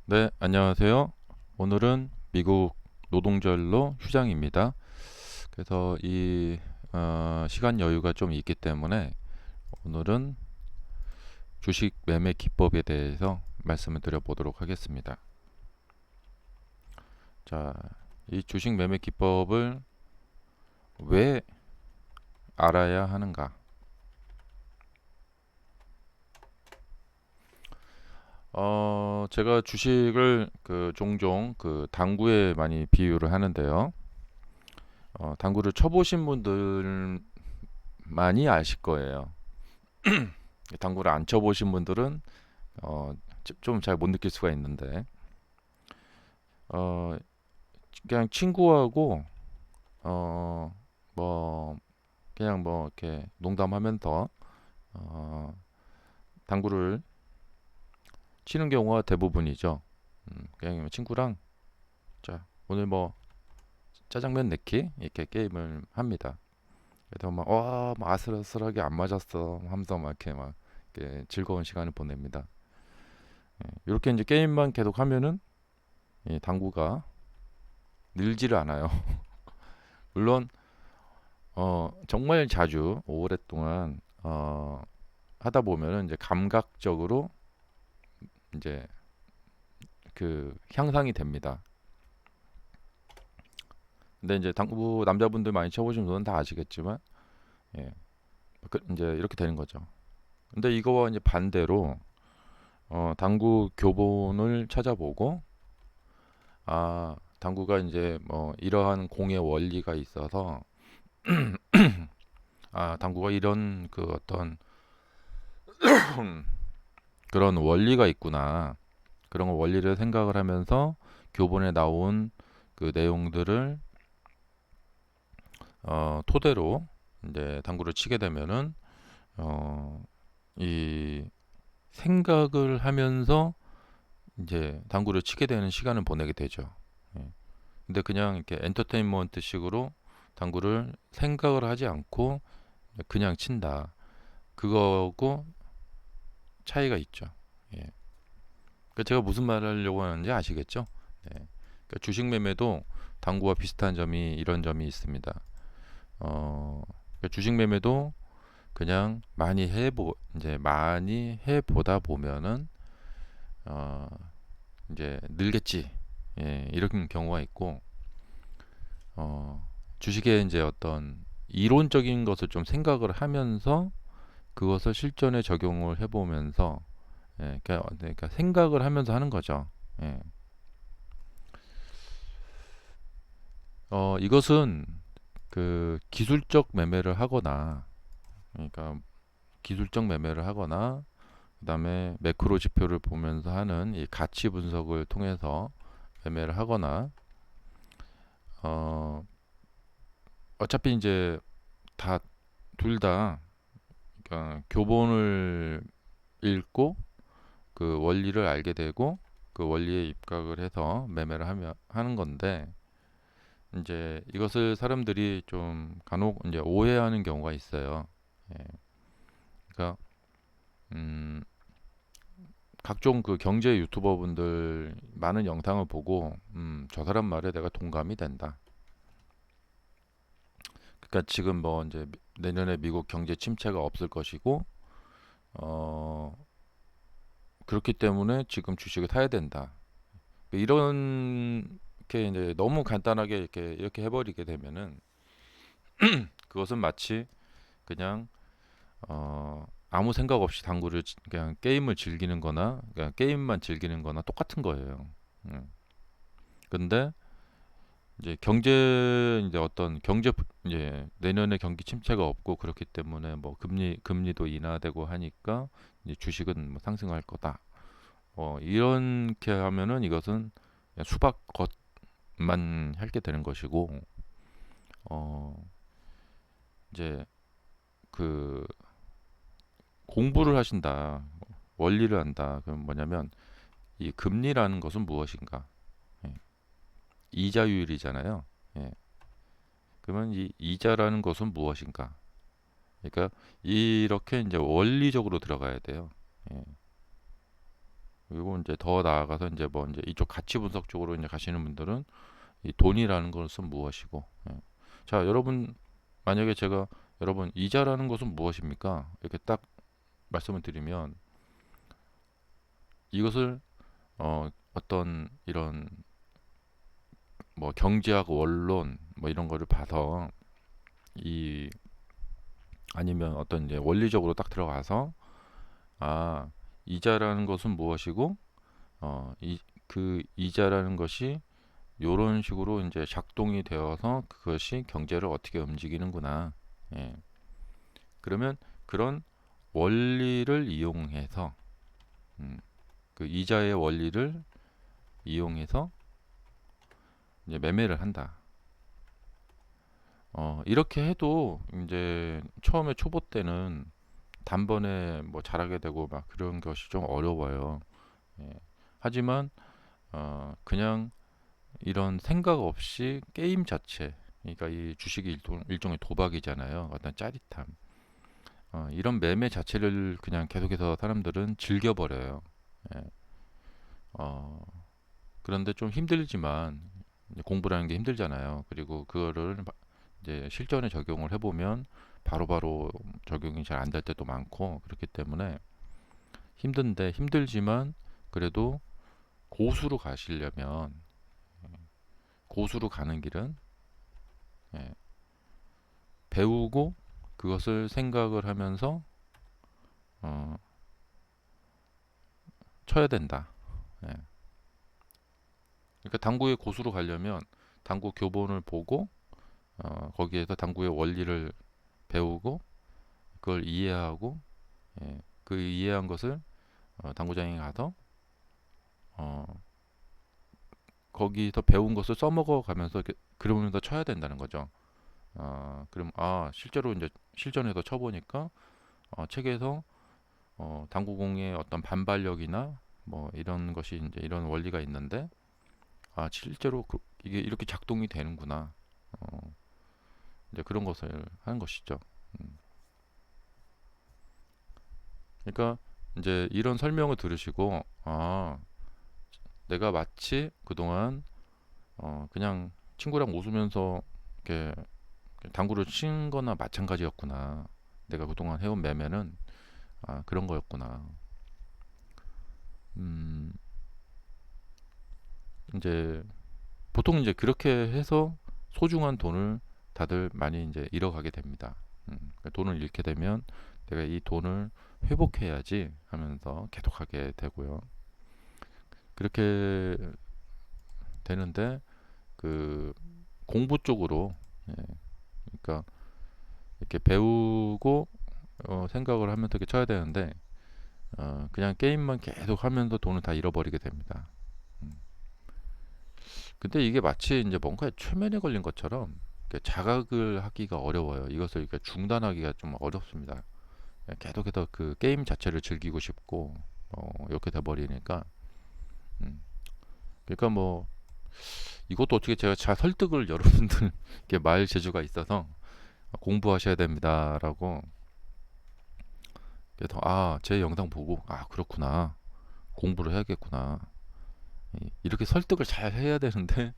네, 안녕하세요. 오늘은 미국 노동절로 휴장입니다. 그래서 시간 여유가 좀 있기 때문에 오늘은 주식 매매 기법에 대해서 말씀을 드려보도록 하겠습니다. 자, 이 주식 매매 기법을 왜 알아야 하는가? 제가 주식을 종종 당구에 많이 비유를 하는데요. 당구를 쳐보신 분들 많이 아실 거예요. 당구를 안 쳐보신 분들은 좀 잘 못 느낄 수가 있는데 어, 그냥 친구하고 어, 뭐 그냥 뭐 이렇게 농담하면서 어, 당구를 치는 경우가 대부분이죠. 그냥 친구랑 자 오늘 뭐 짜장면 내기 이렇게 게임을 합니다. 그래서 막 아슬아슬하게 안 맞았어 하면서 막 이렇게 즐거운 시간을 보냅니다. 이렇게 이제 게임만 계속 하면은 이 당구가 늘지를 않아요. 물론 정말 자주 오랫동안 하다 보면은 이제 감각적으로 이제 향상이 됩니다. 근데 이제 당구 남자분들 많이 쳐보신 분은 다 아시겠지만 예, 이제 이렇게 되는 거죠. 근데 이거와 이제 반대로 당구 교본을 찾아보고 당구가 이제 뭐 이러한 공의 원리가 있어서 당구가 이런 어떤 그런 원리가 있구나. 그런 원리를 생각을 하면서 교본에 나온 그 내용들을 토대로 이제 당구를 치게 되면은 어, 이 생각을 하면서 이제 당구를 치게 되는 시간을 보내게 되죠. 예. 근데 그냥 이렇게 엔터테인먼트 식으로 당구를 생각을 하지 않고 그냥 친다. 그거고 차이가 있죠. 예. 그러니까 제가 무슨 말을 하려고 하는지 아시겠죠? 네. 그러니까 주식 매매도 당구와 비슷한 점이 이런 점이 있습니다. 그러니까 주식 매매도 그냥 많이 해보다 보면은 어, 이제 늘겠지. 예, 이런 경우가 있고 주식에 이제 어떤 이론적인 것을 좀 생각을 하면서 그것을 실전에 적용을 해보면서 그러니까 생각을 하면서 하는 거죠. 예. 이것은 기술적 매매를 하거나 그러니까 기술적 매매를 하거나 그다음에 매크로 지표를 보면서 하는 이 가치 분석을 통해서 매매를 하거나 어 어차피 이제 다 둘 다 그러니까 교본을 읽고 그 원리를 알게 되고 그 원리에 입각을 해서 매매를 하는 건데 이제 이것을 사람들이 좀 간혹 이제 오해하는 경우가 있어요. 예. 그러니까 음, 각종 경제 유튜버 분들 많은 영상을 보고 저 사람 말에 내가 동감이 된다. 그러니까 지금 뭐 이제 내년에 미국 경제 침체가 없을 것이고 어, 그렇기 때문에 지금 주식을 사야 된다. 이렇게 이제 너무 간단하게 이렇게 해버리게 되면은 그것은 마치 그냥 아무 생각 없이 그냥 게임을 즐기는 거나 그냥 게임만 즐기는 거나 똑같은 거예요. 음. 근데 이제 이제 어떤 이제 내년에 경기 침체가 없고 그렇기 때문에 뭐 금리도 인하되고 하니까 이제 주식은 뭐 상승할 거다. 이렇게 하면은 이것은 그냥 수박 겉만 핥게 되는 것이고 어 이제 그 공부를 하신다. 원리를 안다. 그럼 뭐냐면 이 금리라는 것은 무엇인가? 예, 이자율이잖아요. 예, 그러면 이 이자라는 것은 무엇인가? 그러니까 이렇게 이제 원리적으로 들어가야 돼요. 예. 그리고 이제 더 나아가서 이제 뭐 이제 이쪽 가치 분석 쪽으로 이제 가시는 분들은 이 돈이라는 것은 무엇이고, 예. 자, 여러분 만약에 제가 여러분 이자라는 것은 무엇입니까? 이렇게 딱 말씀을 드리면 이것을 어떤 이런 뭐 경제학 원론 뭐 이런 거를 봐서 이 아니면 어떤 이제 원리적으로 딱 들어가서 아, 이자라는 것은 무엇이고 이 그 이자라는 것이 요런 식으로 이제 작동이 되어서 그것이 경제를 어떻게 움직이는구나. 예. 그러면 그런 원리를 이용해서 그 이자의 원리를 이용해서 이제 매매를 한다. 이렇게 해도 이제 처음에 초보 때는 단번에 뭐 잘하게 되고 막 그런 것이 좀 어려워요. 예. 하지만 그냥 이런 생각 없이 게임 자체, 그러니까 이 주식이 일종의 도박이잖아요. 어떤 짜릿함. 이런 매매 자체를 그냥 계속해서 사람들은 즐겨버려요. 예. 어, 그런데 좀 힘들지만 이제 공부라는 게 힘들잖아요. 그리고 그거를 이제 실전에 적용을 해보면 바로바로 적용이 잘 안 될 때도 많고 그렇기 때문에 힘든데 힘들지만 그래도 고수로 가시려면 고수로 가는 길은 예, 배우고 그것을 생각을 하면서 어, 쳐야 된다. 예. 그러니까 당구의 고수로 가려면 당구 교본을 보고 거기에서 당구의 원리를 배우고 그걸 이해하고 예, 그 이해한 것을 당구장에 가서 어, 거기서 배운 것을 써먹어 가면서 그러면서 쳐야 된다는 거죠. 그럼 실제로 이제 실전에서 쳐보니까 책에서 당구공의 어떤 반발력이나 뭐 이런 것이 이제 이런 원리가 있는데 실제로 이게 이렇게 작동이 되는구나. 어, 이제 그런 것을 하는 것이죠. 음. 그러니까 이제 이런 설명을 들으시고 내가 마치 그동안 그냥 친구랑 웃으면서 이렇게 당구를 친 거나 마찬가지였구나. 내가 그동안 해온 매매는 그런 거였구나. 음, 이제 보통 이제 그렇게 해서 소중한 돈을 다들 많이 이제 잃어가게 됩니다. 그러니까 돈을 잃게 되면 내가 이 돈을 회복해야지 하면서 계속하게 되고요. 그렇게 되는데 그 공부 쪽으로 예, 그러니까 이렇게 배우고 생각을 하면서 이렇게 쳐야 되는데 그냥 게임만 계속 하면서 돈을 다 잃어버리게 됩니다. 음. 근데 이게 마치 이제 뭔가에 최면에 걸린 것처럼 이렇게 자각을 하기가 어려워요. 이것을 이렇게 중단하기가 좀 어렵습니다. 계속해서 그 게임 자체를 즐기고 싶고 이렇게 돼버리니까 음. 그러니까 뭐 이것도 어떻게 제가 잘 설득을 여러분들 이렇게 말 재주가 있어서 공부하셔야 됩니다라고 그래서 제 영상 보고 그렇구나 공부를 해야겠구나 이렇게 설득을 잘 해야 되는데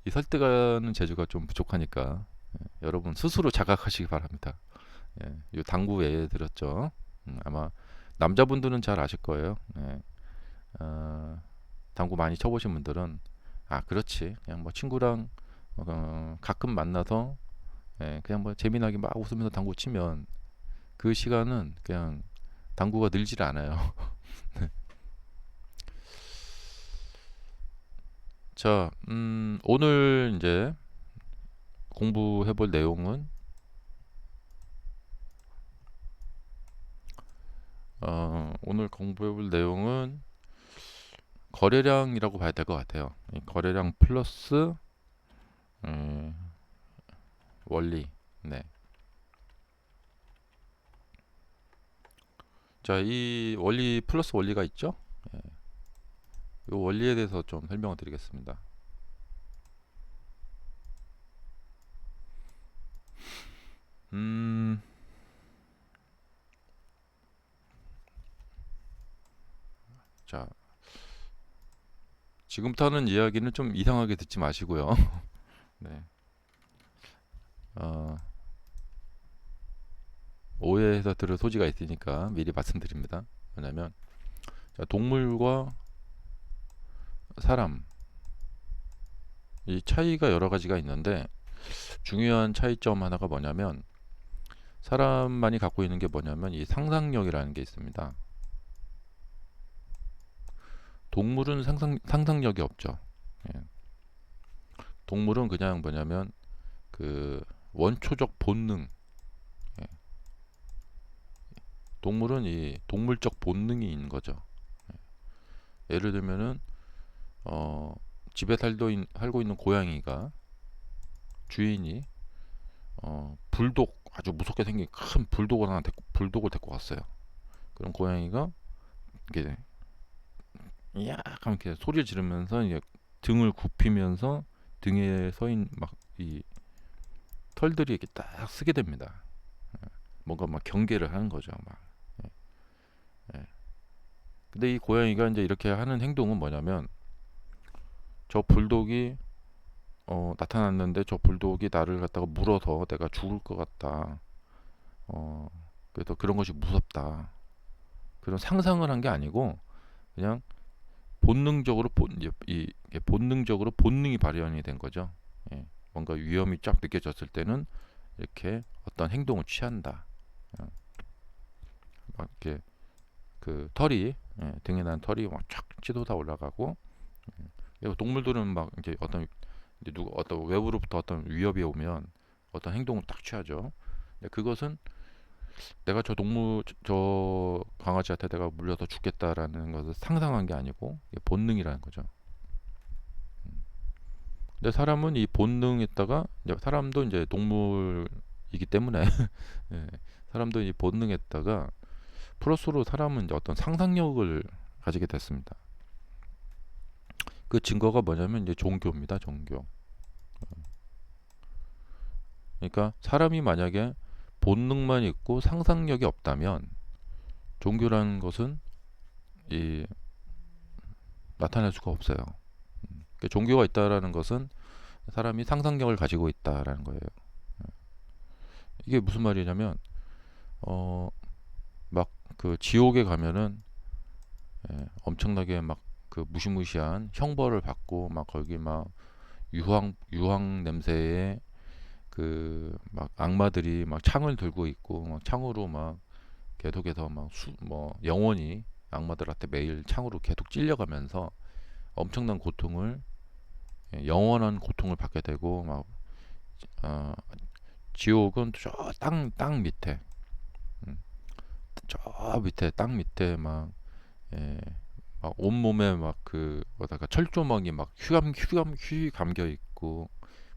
이 설득하는 재주가 좀 부족하니까 여러분 스스로 자각하시기 바랍니다. 이 당구 예에 들었죠. 아마 남자분들은 잘 아실 거예요. 당구 많이 쳐보신 분들은 그렇지 그냥 뭐 친구랑 가끔 만나서 그냥 뭐 재미나게 막 웃으면서 당구 치면 그 시간은 그냥 당구가 늘질 않아요. 자, 오늘 이제 공부해 볼 내용은 오늘 공부해 볼 내용은 거래량이라고 봐야 될 것 같아요. 이 거래량 플러스 음, 원리. 네. 자, 이 원리 플러스 원리가 있죠? 예, 이 원리에 대해서 좀 설명을 드리겠습니다. 음, 자, 지금부터 하는 이야기는 좀 이상하게 듣지 마시고요. 네. 어, 오해해서 들을 소지가 있으니까 미리 말씀드립니다. 뭐냐면 자, 동물과 사람 이 차이가 여러 가지가 있는데 중요한 차이점 하나가 뭐냐면 사람만이 갖고 있는 게 뭐냐면 이 상상력이라는 게 있습니다. 동물은 상상력이 없죠. 예. 동물은 그냥 뭐냐면 그 원초적 본능. 예. 동물은 이 동물적 본능이 있는 거죠. 예를 들면은 집에 살고 있는 고양이가 주인이 불독 아주 무섭게 생긴 큰 불독을 데리고 갔어요. 그럼 고양이가 이게 약간 이렇게 소리를 지르면서 이제 등을 굽히면서 등에 서인 막 이 털들이 이렇게 딱 쓰게 됩니다. 뭔가 막 경계를 하는 거죠. 막. 예, 예. 근데 이 고양이가 이제 이렇게 하는 행동은 뭐냐면 저 불독이 나타났는데 저 불독이 나를 갖다가 물어서 내가 죽을 것 같다. 어, 그래서 그런 것이 무섭다. 그런 상상을 한 게 아니고 그냥 본능적으로 이게 본능적으로 본능이 발현이 된 거죠. 예, 뭔가 위험이 쫙 느껴졌을 때는 이렇게 어떤 행동을 취한다. 어, 막 이렇게 그 털이 등에 난 털이 막 쫙 찌솟아 올라가고 그리고 동물들은 막 이제 이제 누가 어떤 외부로부터 어떤 위협이 오면 어떤 행동을 딱 취하죠. 근데 그것은 내가 저 강아지한테 내가 물려서 죽겠다라는 것을 상상한 게 아니고 이게 본능이라는 거죠. 근데 사람은 이 본능에다가 이제 사람도 이제 동물이기 때문에 예, 사람도 이 본능에다가 플러스로 사람은 이제 어떤 상상력을 가지게 됐습니다. 그 증거가 뭐냐면 이제 종교입니다. 종교. 그러니까 사람이 만약에 본능만 있고 상상력이 없다면 종교라는 것은 이 나타날 수가 없어요. 그러니까 종교가 있다라는 것은 사람이 상상력을 가지고 있다라는 거예요. 이게 무슨 말이냐면 막 그 지옥에 가면은 엄청나게 막 그 무시무시한 형벌을 받고 막 거기 막 유황 냄새에 그 막 악마들이 막 창을 들고 있고 막 창으로 막 계속해서 뭐 영원히 악마들한테 매일 창으로 계속 찔려가면서 엄청난 고통을 영원한 고통을 받게 되고 막 어, 지옥은 저 땅 밑에 음, 저 밑에 땅 밑에 예, 막 온몸에 막 그 뭐다가 철조망이 막 휘 감겨 있고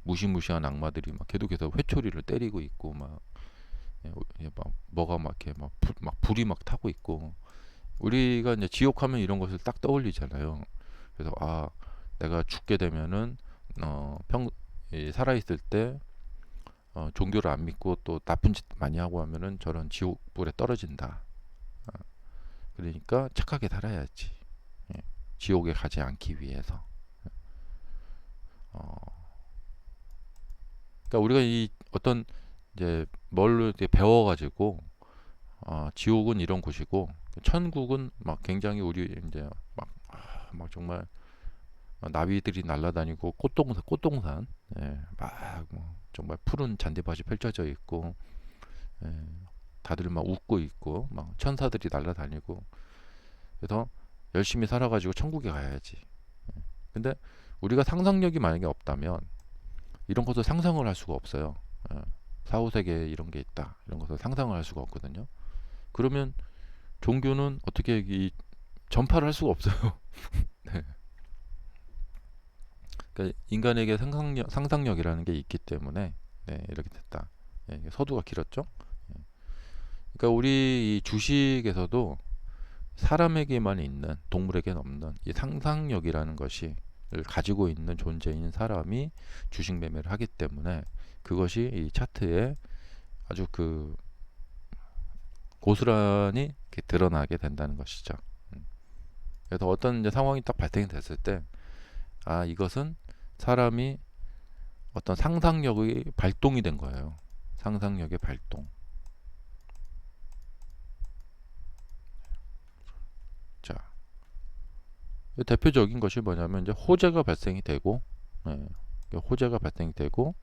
무시무시한 악마들이 막 계속해서 회초리를 때리고 있고 막, 막 뭐가 막 이렇게 막 불이 막 타고 있고 우리가 이제 지옥하면 이런 것을 딱 떠올리잖아요. 그래서 내가 죽게 되면은 살아 있을 때 종교를 안 믿고 또 나쁜 짓 많이 하고 하면은 저런 지옥불에 떨어진다. 어, 그러니까 착하게 살아야지. 예, 지옥에 가지 않기 위해서. 어, 그러니까 우리가 이 어떤 이제 뭘로 이렇게 배워가지고 지옥은 이런 곳이고 천국은 막 굉장히 우리 이제 막 정말 나비들이 날아다니고 꽃동산 막뭐 정말 푸른 잔디밭이 펼쳐져 있고 예, 다들 막 웃고 있고 막 천사들이 날아다니고 그래서 열심히 살아가지고 천국에 가야지. 근데 우리가 상상력이 만약에 없다면 이런 것을 상상을 할 수가 없어요. 예, 사후세계에 이런 게 있다 이런 것을 상상을 할 수가 없거든요. 그러면 종교는 어떻게 이 전파를 할 수가 없어요. 네. 그러니까 인간에게 상상력이라는 게 있기 때문에 이렇게 됐다. 서두가 길었죠. 그러니까 우리 이 주식에서도 사람에게만 있는 동물에게는 없는 이 상상력이라는 것이 가지고 있는 존재인 사람이 주식 매매를 하기 때문에 그것이 이 차트에 아주 그 고스란히 이렇게 드러나게 된다는 것이죠. 그래서 어떤 이제 상황이 딱 발생이 됐을 때 아, 이것은 사람이 어떤 상상력의 발동이 된 거예요. 상상력의 발동. 자, 대표적인 것이 뭐냐면 이제 호재가 발생이 되고, 예, 호재가 발생이 되고,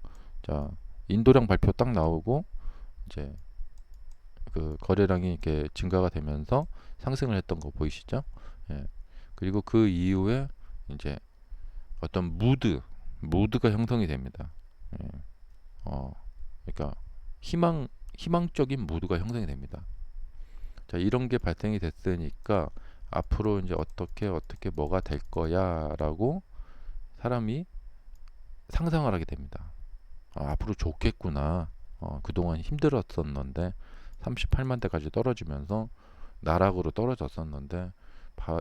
자, 인도량 발표 딱 나오고 이제 그 거래량이 이렇게 증가가 되면서 상승을 했던 거 보이시죠? 예. 그리고 그 이후에 이제 어떤 무드가 형성이 됩니다. 예. 어, 그러니까 희망적인 무드가 형성이 됩니다. 자, 이런 게 발생이 됐으니까 앞으로 이제 어떻게 뭐가 될 거야라고 사람이 상상을 하게 됩니다. 아, 앞으로 좋겠구나. 그동안 힘들었었는데 38만 대까지 떨어지면서 나락으로 떨어졌었는데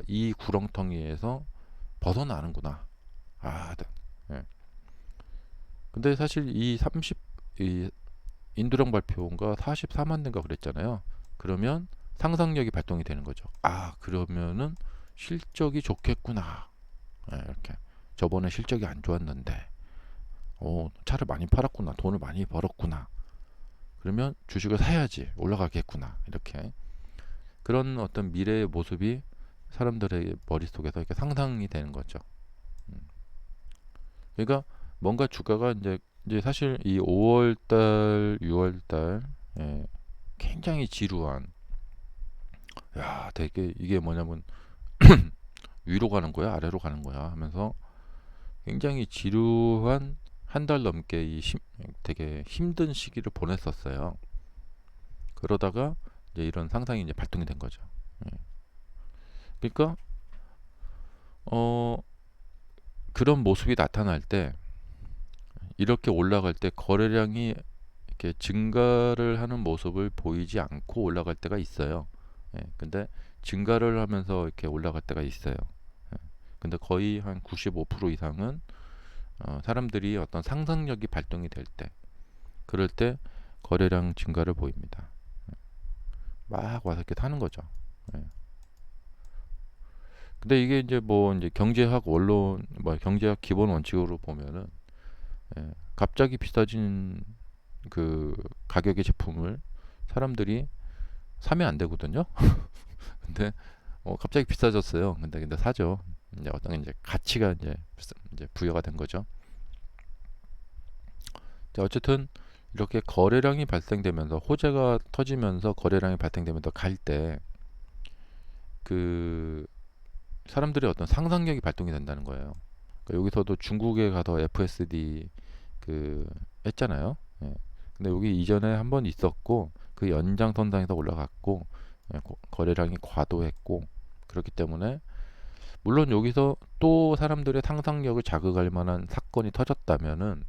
이 구렁텅이에서 벗어나는구나. 아, 네. 예. 근데 사실 이 인두령 발표가 44만 대인가 그랬잖아요. 그러면 상상력이 발동이 되는 거죠. 아, 그러면은 실적이 좋겠구나. 예, 이렇게. 저번에 실적이 안 좋았는데, 차를 많이 팔았구나. 돈을 많이 벌었구나. 그러면 주식을 사야지. 올라가겠구나. 이렇게. 그런 어떤 미래의 모습이 사람들의 머릿속에서 이렇게 상상이 되는 거죠. 음. 그러니까 뭔가 주가가 이제 사실 이 5월달, 6월달 예, 굉장히 지루한 야 되게 이게 뭐냐면 위로 가는 거야 아래로 가는 거야 하면서 굉장히 지루한 한 달 넘게 되게 힘든 시기를 보냈었어요. 그러다가 이제 이런 상상이 이제 발동이 된 거죠. 예. 그러니까 어 그런 모습이 나타날 때 이렇게 올라갈 때 거래량이 이렇게 증가를 하는 모습을 보이지 않고 올라갈 때가 있어요. 예, 근데 증가를 하면서 이렇게 올라갈 때가 있어요. 예, 근데 거의 한 95% 이상은 사람들이 어떤 상상력이 발동이 될 때, 그럴 때 거래량 증가를 보입니다. 막 와서 이렇게 타는 거죠. 예. 근데 이게 이제 뭐 이제 경제학 원론, 뭐 경제학 기본 원칙으로 보면은 갑자기 비싸진 그 가격의 제품을 사람들이 사면 안 되거든요. 근데 갑자기 비싸졌어요. 근데 사죠. 이제 어떤 이제 가치가 이제 부여가 된 거죠. 자, 어쨌든 이렇게 거래량이 발생되면서 호재가 터지면서 거래량이 발생되면서 갈 때 그 사람들의 어떤 상상력이 발동이 된다는 거예요. 그러니까 여기서도 중국에 가서 FSD 그 했잖아요. 예. 근데 여기 이전에 한번 있었고 그 연장선상에서 올라갔고 거래량이 과도했고 그렇기 때문에 물론 여기서 또 사람들의 상상력을 자극할 만한 사건이 터졌다면은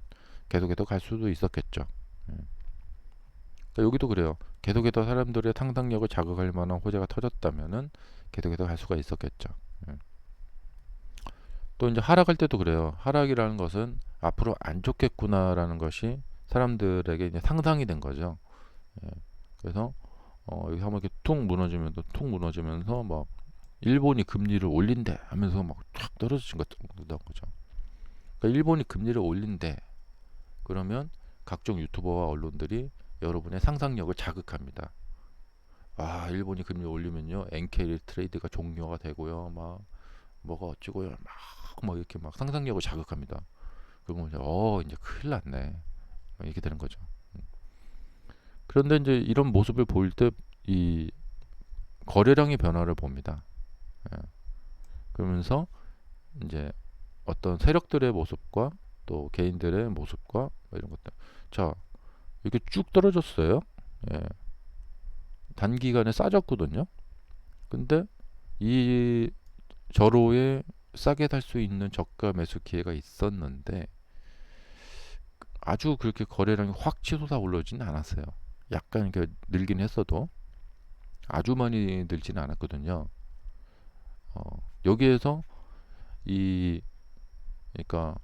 계속해서 갈 수도 있었겠죠. 예. 그러니까 여기도 그래요. 계속해서 사람들의 상상력을 자극할 만한 호재가 터졌다면은 계속해서 갈 수가 있었겠죠. 예. 또 이제 하락할 때도 그래요. 하락이라는 것은 앞으로 안 좋겠구나라는 것이 사람들에게 이제 상상이 된 거죠. 예. 그래서 여기 한번 이렇게 툭 무너지면서 막 일본이 금리를 올린대 하면서 막 쫙 떨어진 거죠. 그러니까 일본이 금리를 올린대. 그러면 각종 유튜버와 언론들이 여러분의 상상력을 자극합니다. 아, 일본이 금리 올리면요, NK 트레이드가 종료가 되고요, 막 뭐가 어찌고요, 막 이렇게 막 상상력을 자극합니다. 그러면 이제 큰일 났네. 이렇게 되는 거죠. 그런데 이제 이런 모습을 보일 때 이 거래량의 변화를 봅니다. 예. 그러면서 이제 어떤 세력들의 모습과 또 개인들의 모습과 뭐 이런 것들. 자, 이렇게 쭉 떨어졌어요. 예. 단기간에 싸졌거든요. 근데 이 저로에 싸게 살 수 있는 저가 매수 기회가 있었는데 아주 그렇게 거래량이 확 치솟아 올라오지는 않았어요. 약간 이렇게 늘긴 했어도 아주 많이 늘지는 않았거든요. 여기에서 이 그러니까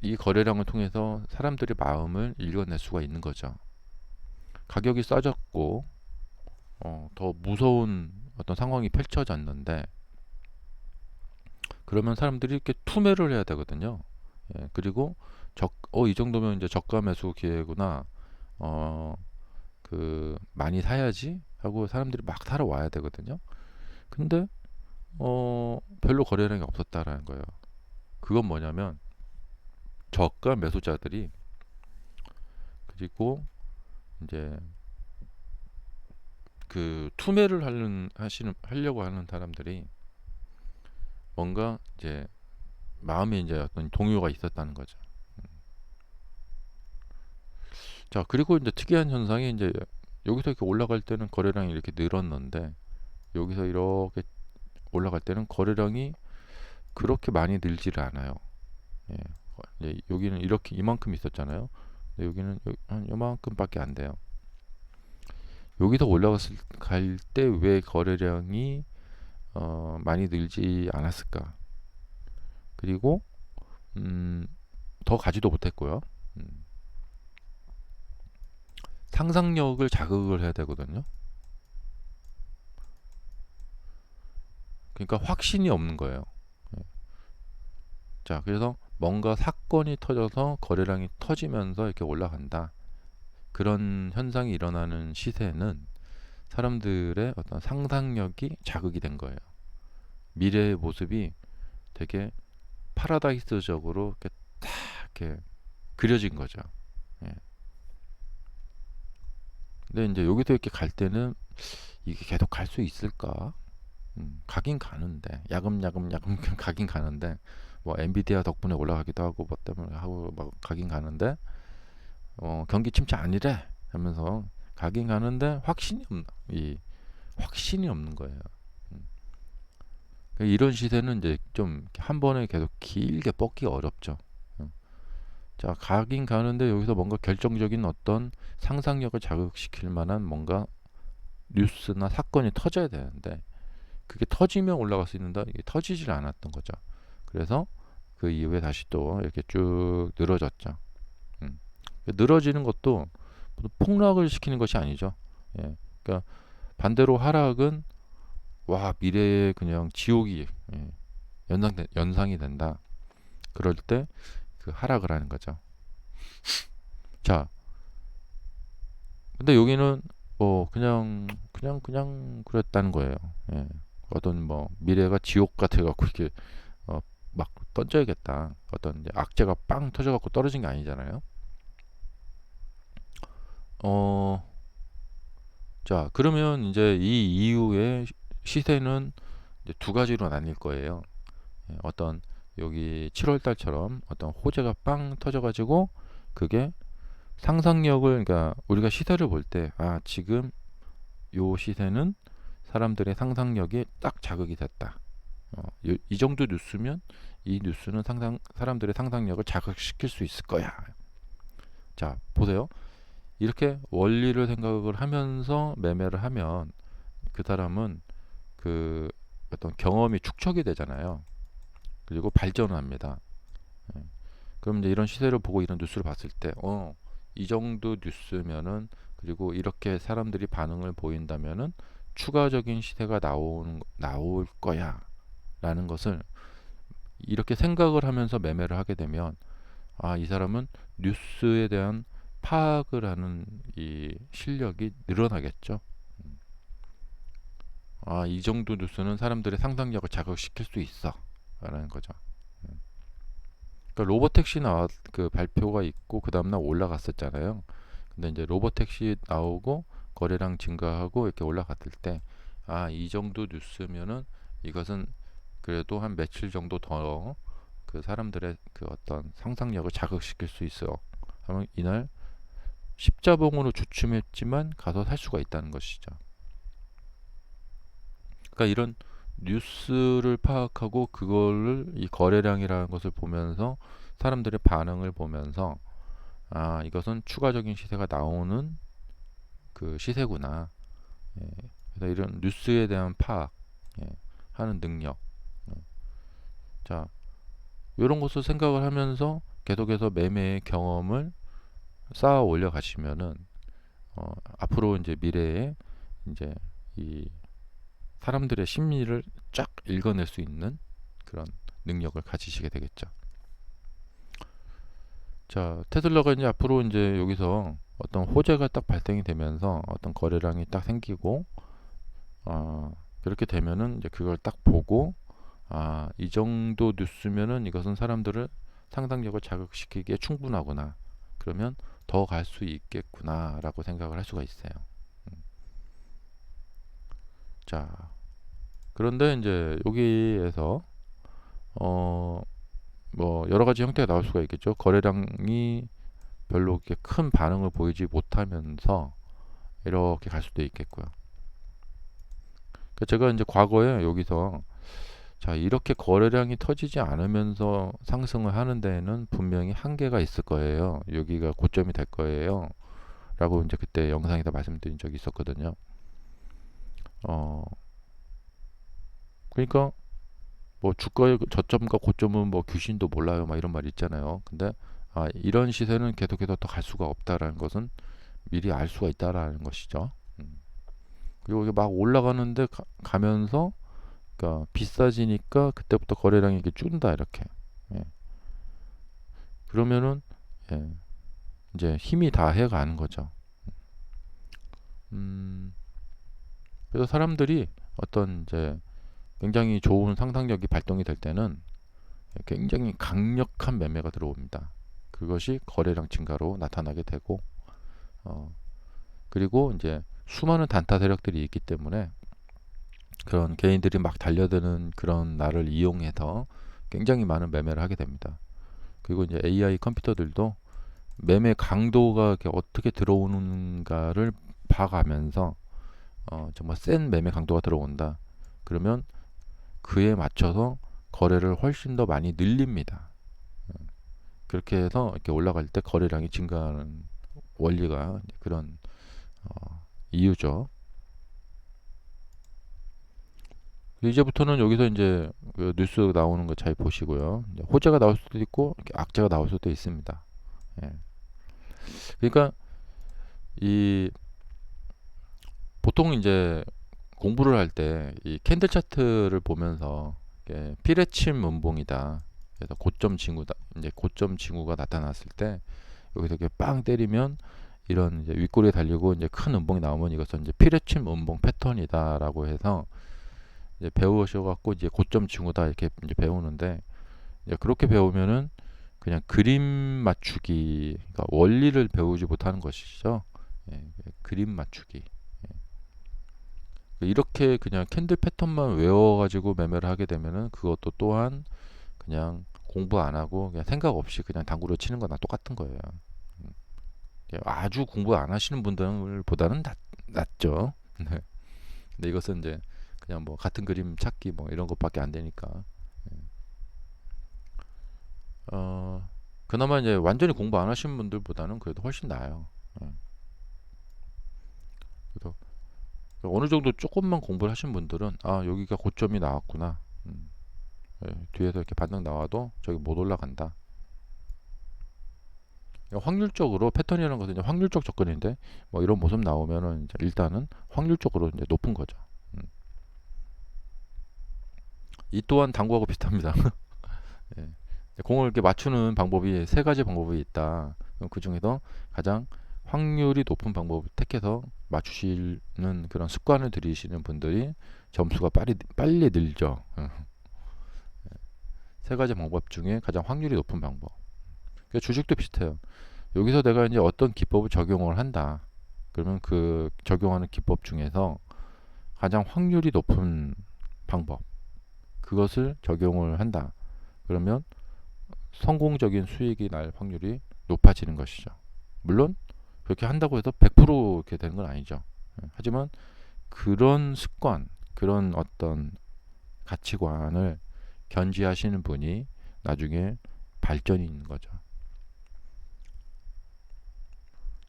이 거래량을 통해서 사람들의 마음을 읽어낼 수가 있는 거죠. 가격이 싸졌고 더 무서운 어떤 상황이 펼쳐졌는데 그러면 사람들이 이렇게 투매를 해야 되거든요. 예, 그리고 이 정도면 이제 저가 매수 기회구나. 어, 많이 사야지 하고 사람들이 막 사러 와야 되거든요. 근데 별로 거래량이 없었다라는 거예요. 그건 뭐냐면 저가 매수자들이, 그리고 이제 투매를 하려고 하는 사람들이 뭔가 이제 마음에 이제 어떤 동요가 있었다는 거죠. 자, 그리고 이제 특이한 현상이 이제 여기서 이렇게 올라갈 때는 거래량이 이렇게 늘었는데 여기서 이렇게 올라갈 때는 거래량이 그렇게 많이 늘지를 않아요. 예. 이제 여기는 이렇게 이만큼 있었잖아요. 근데 여기는 한 이만큼밖에 안 돼요. 여기서 올라갔을 갈 때 왜 거래량이 많이 늘지 않았을까? 그리고 음, 더 가지도 못했고요. 음, 상상력을 자극을 해야 되거든요. 그러니까 확신이 없는 거예요. 예. 자, 그래서 뭔가 사건이 터져서 거래량이 터지면서 이렇게 올라간다. 그런 현상이 일어나는 시세는 사람들의 어떤 상상력이 자극이 된 거예요. 미래의 모습이 되게 파라다이스적으로 이렇게 딱 이렇게 그려진 거죠. 예. 근데 이제 여기서 이렇게 갈 때는 이게 계속 갈 수 있을까? 가긴 가는데 야금야금 가긴 가는데 뭐 엔비디아 덕분에 올라가기도 하고 뭐 때문에 하고 막 가긴 가는데 경기 침체 아니래 하면서 가긴 가는데 이 확신이 없는 거예요. 음. 그러니까 이런 시세는 이제 좀 한 번에 계속 길게 뻗기 어렵죠. 음. 자, 가긴 가는데 여기서 뭔가 결정적인 어떤 상상력을 자극시킬 만한 뭔가 뉴스나 사건이 터져야 되는데 그게 터지면 올라갈 수 있는데 이게 터지질 않았던 거죠. 그래서 그 이후에 다시 또 이렇게 쭉 늘어졌죠. 음. 늘어지는 것도 폭락을 시키는 것이 아니죠. 예. 그러니까 반대로 하락은 와 미래에 그냥 지옥이, 예, 연상이 된다. 그럴 때 그 하락을 하는 거죠. 자, 근데 여기는 뭐 그냥 그랬다는 거예요. 예. 어떤 뭐 미래가 지옥 같아 갖고 이렇게 막 던져야겠다. 어떤 이제 악재가 빵 터져 갖고 떨어진 게 아니잖아요. 어, 자, 그러면 이제 이 이후에 시세는 이제 두 가지로 나뉠 거예요. 예, 어떤 여기 7월 달처럼 어떤 호재가 빵 터져 가지고 그게 상상력을, 그러니까 우리가 시세를 볼 때 지금 요 시세는 사람들의 상상력이 딱 자극이 됐다. 이 정도 뉴스면 이 뉴스는 사람들의 상상력을 자극시킬 수 있을 거야. 자, 보세요. 이렇게 원리를 생각을 하면서 매매를 하면 그 사람은 그 어떤 경험이 축적이 되잖아요. 그리고 발전을 합니다. 예. 그럼 이제 이런 시세를 보고 이런 뉴스를 봤을 때, 이 정도 뉴스면은, 그리고 이렇게 사람들이 반응을 보인다면은 추가적인 시세가 나올 거야. 라는 것을 이렇게 생각을 하면서 매매를 하게 되면, 이 사람은 뉴스에 대한 파악을 하는 이 실력이 늘어나겠죠. 음. 이 정도 뉴스는 사람들의 상상력을 자극시킬 수 있어. 라는 거죠. 음. 그러니까 로보택시 그 발표가 있고 그 다음날 올라갔었잖아요. 근데 이제 로보택시 나오고 거래량 증가하고 이렇게 올라갔을 때, 이 정도 뉴스면은 이것은 그래도 한 며칠 정도 더 그 사람들의 그 어떤 상상력을 자극시킬 수 있어. 하면 이날 십자봉으로 주춤했지만 가서 살 수가 있다는 것이죠. 그러니까 이런 뉴스를 파악하고 그거를 이 거래량이라는 것을 보면서 사람들의 반응을 보면서 이것은 추가적인 시세가 나오는 그 시세구나. 예. 그래서 이런 뉴스에 대한 파악, 예, 하는 능력. 예. 자, 이런 것을 생각을 하면서 계속해서 매매의 경험을 쌓아 올려 가시면은 앞으로 이제 미래에 이제 이 사람들의 심리를 쫙 읽어낼 수 있는 그런 능력을 가지시게 되겠죠. 자, 테슬라가 이제 앞으로 이제 여기서 어떤 호재가 딱 발생이 되면서 어떤 거래량이 딱 생기고, 그렇게 되면은 이제 그걸 딱 보고, 이 정도 뉴스면은 이것은 사람들을 상상력을 자극시키기에 충분하구나. 그러면 더 갈 수 있겠구나라고 생각을 할 수가 있어요. 자, 그런데 이제 여기에서 뭐 여러 가지 형태가 나올 수가 있겠죠. 거래량이 별로 이렇게 큰 반응을 보이지 못하면서 이렇게 갈 수도 있겠고요. 제가 이제 과거에 여기서 자, 이렇게 거래량이 터지지 않으면서 상승을 하는 데에는 분명히 한계가 있을 거예요. 여기가 고점이 될 거예요. 라고 이제 그때 영상에서 말씀드린 적이 있었거든요. 그러니까 뭐 주가의 저점과 고점은 뭐 귀신도 몰라요. 막 이런 말 있잖아요. 근데 이런 시세는 계속해서 더 갈 수가 없다라는 것은 미리 알 수가 있다라는 것이죠. 그리고 이게 막 올라가는데 가면서 그러니까 비싸지니까 그때부터 거래량이 이렇게 준다 이렇게. 예. 그러면은 예, 이제 힘이 다 해가는 거죠. 그래서 사람들이 어떤 이제 굉장히 좋은 상상력이 발동이 될 때는 굉장히 강력한 매매가 들어옵니다. 그것이 거래량 증가로 나타나게 되고, 그리고 이제 수많은 단타 세력들이 있기 때문에 그런 개인들이 막 달려드는 그런 날을 이용해서 굉장히 많은 매매를 하게 됩니다. 그리고 이제 AI 컴퓨터들도 매매 강도가 어떻게 들어오는가를 봐가면서 정말 센 매매 강도가 들어온다. 그러면 그에 맞춰서 거래를 훨씬 더 많이 늘립니다. 그렇게 해서 이렇게 올라갈 때 거래량이 증가하는 원리가 그런 이유죠. 이제부터는 여기서 이제 그 뉴스 나오는 거 잘 보시고요. 호재가 나올 수도 있고 악재가 나올 수도 있습니다. 예. 그러니까 이 보통 이제 공부를 할 때 이 캔들 차트를 보면서 피레침 음봉이다. 그래서 고점 징후다. 이제 고점 징후가 나타났을 때 여기서 이렇게 빵 때리면 이런 이제 윗꼬리에 달리고 이제 큰 음봉이 나오면 이것은 이제 피레침 음봉 패턴이다라고 해서 이제 배우셔갖고 이제 고점 징후다 이렇게 이제 배우는데 이제 그렇게 배우면은 그냥 그림 맞추기, 그러니까 원리를 배우지 못하는 것이죠. 예, 그림 맞추기. 이렇게 그냥 캔들 패턴만 외워가지고 매매를 하게 되면은 그것도 또한 그냥 공부 안 하고 그냥 생각 없이 그냥 당구를 치는 거나 똑같은 거예요. 아주 공부 안 하시는 분들보다는 낫죠. 네. 근데 이것은 이제 그냥 뭐 같은 그림 찾기 뭐 이런 것밖에 안 되니까. 그나마 이제 완전히 공부 안 하시는 분들보다는 그래도 훨씬 나아요. 그래서 어느 정도 조금만 공부를 하신 분들은 여기가 고점이 나왔구나. 뒤에서 이렇게 반등 나와도 저기 못 올라간다. 확률적으로 패턴이라는 것은 이제 확률적 접근인데 뭐 이런 모습 나오면은 이제 일단은 확률적으로 이제 높은 거죠. 이 또한 당구하고 비슷합니다. 예. 공을 이렇게 맞추는 방법이 세 가지 방법이 있다. 그 중에서 가장 확률이 높은 방법을 택해서 맞추시는 그런 습관을 들이시는 분들이 점수가 빨리 늘죠. 세 가지 방법 중에 가장 확률이 높은 방법. 주식도 비슷해요. 여기서 내가 이제 어떤 기법을 적용을 한다. 그러면 그 적용하는 기법 중에서 가장 확률이 높은 방법, 그것을 적용을 한다. 그러면 성공적인 수익이 날 확률이 높아지는 것이죠. 물론 그렇게 한다고 해서 100% 이렇게 되는 건 아니죠. 하지만 그런 습관, 그런 어떤 가치관을 견지하시는 분이 나중에 발전이 있는 거죠.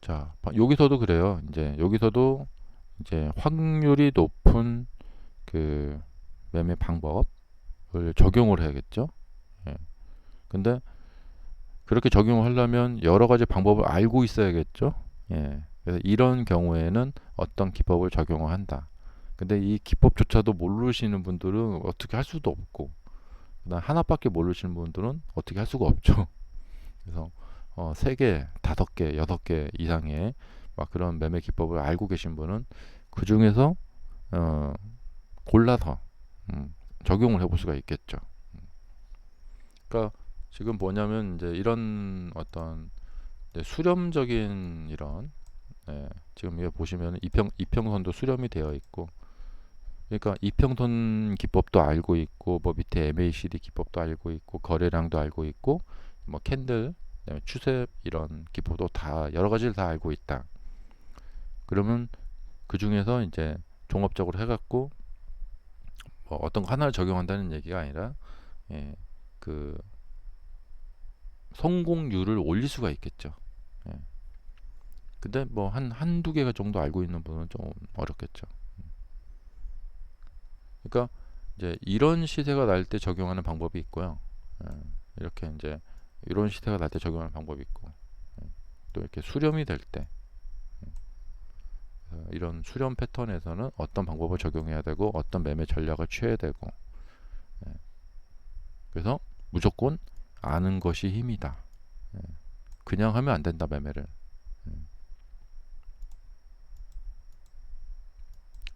자, 여기서도 그래요. 이제 여기서도 이제 확률이 높은 그 매매 방법을 적용을 해야겠죠. 예. 근데 그렇게 적용을 하려면 여러 가지 방법을 알고 있어야겠죠. 예. 그래서 이런 경우에는 어떤 기법을 적용을 한다. 근데 이 기법조차도 모르시는 분들은 어떻게 할 수도 없고, 그다음 하나밖에 모르시는 분들은 어떻게 할 수가 없죠. 그래서 3개, 5개, 6개 이상의 막 그런 매매 기법을 알고 계신 분은 그 중에서 골라서 적용을 해볼 수가 있겠죠. 그러니까 지금 뭐냐면 이제 이런 어떤 이제 수렴적인 이런 지금 이게 보시면 이평선도 수렴이 되어 있고, 그러니까 이평선 기법도 알고 있고, 뭐 밑에 MACD 기법도 알고 있고, 거래량도 알고 있고, 뭐 캔들, 그다음에 추세 이런 기법도 다 여러 가지를 다 알고 있다. 그러면 그 중에서 이제 종합적으로 해갖고 뭐 어떤 거 하나를 적용한다는 얘기가 아니라 예, 그 성공률을 올릴 수가 있겠죠. 예. 근데 뭐 한두 개가 정도 알고 있는 분은 좀 어렵겠죠. 그러니까 이제 이런 시세가 날 때 적용하는 방법이 있고요. 예, 이렇게 이제 이런 시세가 날 때 적용하는 방법이 있고, 또 이렇게 수렴이 될 때, 이런 수렴 패턴에서는 어떤 방법을 적용해야 되고 어떤 매매 전략을 취해야 되고, 예, 그래서 무조건 아는 것이 힘이다. 예, 그냥 하면 안 된다 매매를. 예.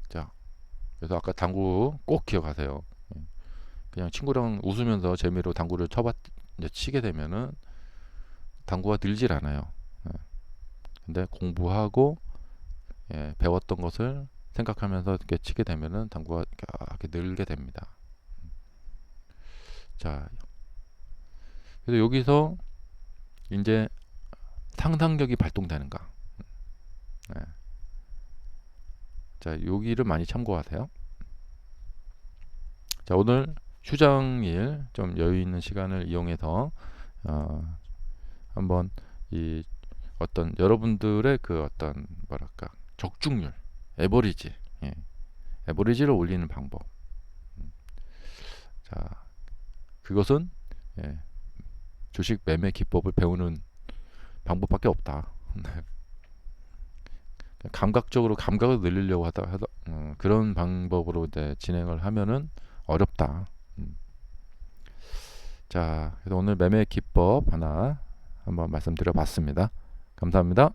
자, 그래서 아까 당구 꼭 기억하세요. 예, 그냥 친구랑 웃으면서 재미로 당구를 이제 치게 되면은 당구가 늘질 않아요. 예, 근데 공부하고 배웠던 것을 생각하면서 이렇게 치게 되면은 당구가 이렇게 늘게 됩니다. 자, 그래서 여기서 이제 상상력이 발동되는가. 예. 자, 여기를 많이 참고하세요. 자, 오늘 휴장일 좀 여유 있는 시간을 이용해서 한번 이 어떤 여러분들의 그 어떤 뭐랄까 적중률, 에버리지, 에버리지를 올리는 방법. 자, 그것은 주식 매매 기법을 배우는 방법밖에 없다. 감각적으로 감각을 늘리려고 하다 그런 방법으로 이제 진행을 하면은 어렵다. 자, 그래서 오늘 매매 기법 하나 한번 말씀드려봤습니다. 감사합니다.